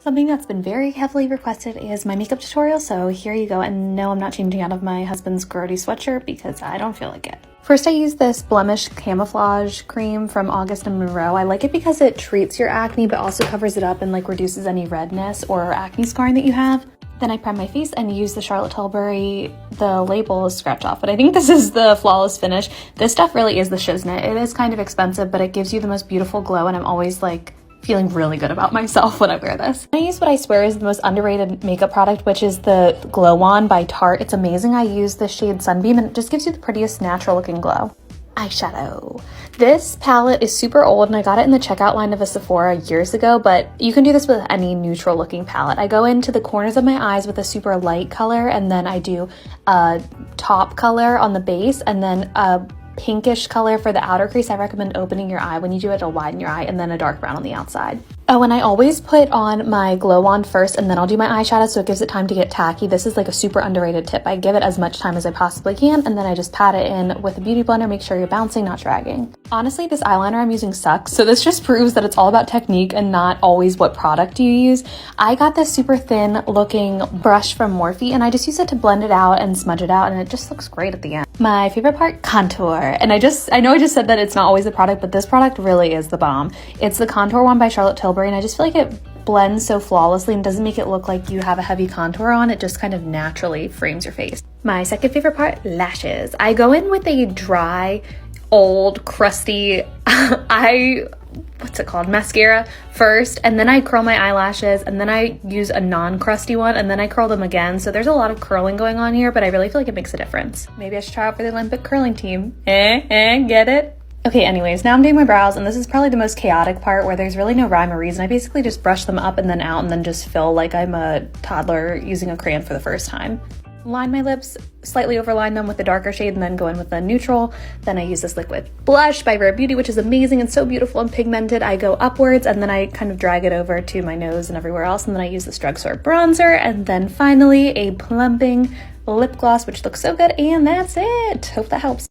Something that's been very heavily requested is my makeup tutorial, so here you go. And no, I'm not changing out of my husband's grody sweatshirt because I don't feel like it. First, I use this Blemish Camouflage Cream from August & Monroe. I like it because it treats your acne, but also covers it up and like reduces any redness or acne scarring that you have. Then I prime my face and use the Charlotte Tilbury, the label is scratch off, but I think this is the Flawless Finish. This stuff really is the shiznit. It is kind of expensive, but it gives you the most beautiful glow, and I'm always like feeling really good about myself when I wear this. I use what I swear is the most underrated makeup product, which is the Glow Wand by Tarte. It's amazing. I use the shade Sunbeam, and it just gives you the prettiest natural looking glow. Eyeshadow. This palette is super old and I got it in the checkout line of a Sephora years ago, but you can do this with any neutral looking palette. I go into the corners of my eyes with a super light color, and then I do a top color on the base, and then a pinkish color for the outer crease. I recommend opening your eye. When you do it, it'll widen your eye, and then a dark brown on the outside. Oh, and I always put on my Glow Wand first, and then I'll do my eyeshadow, so it gives it time to get tacky. This is like a super underrated tip. I give it as much time as I possibly can, and then I just pat it in with a beauty blender. Make sure you're bouncing, not dragging. Honestly, this eyeliner I'm using sucks, so this just proves that it's all about technique and not always what product you use. I got this super thin looking brush from Morphe, and I just use it to blend it out and smudge it out, and it just looks great at the end. My favorite part, contour. And I know I just said that it's not always the product, but this product really is the bomb. It's the Contour Wand by Charlotte Tilbury, and I just feel like it blends so flawlessly and doesn't make it look like you have a heavy contour on. It just kind of naturally frames your face. My second favorite part, lashes. I go in with a dry, old, crusty, mascara first, and then I curl my eyelashes, and then I use a non-crusty one, and then I curl them again. So there's a lot of curling going on here, but I really feel like it makes a difference. Maybe I should try out for the Olympic curling team. Get it? Okay, anyways, now I'm doing my brows, and this is probably the most chaotic part where there's really no rhyme or reason. I basically just brush them up and then out, and then just fill like I'm a toddler using a crayon for the first time. Line my lips, slightly overline them with the darker shade, and then go in with the neutral. Then I use this liquid blush by Rare Beauty, which is amazing and so beautiful and pigmented. I go upwards, and then I kind of drag it over to my nose and everywhere else, and then I use this drugstore bronzer, and then finally a plumping lip gloss, which looks so good, and that's it. Hope that helps.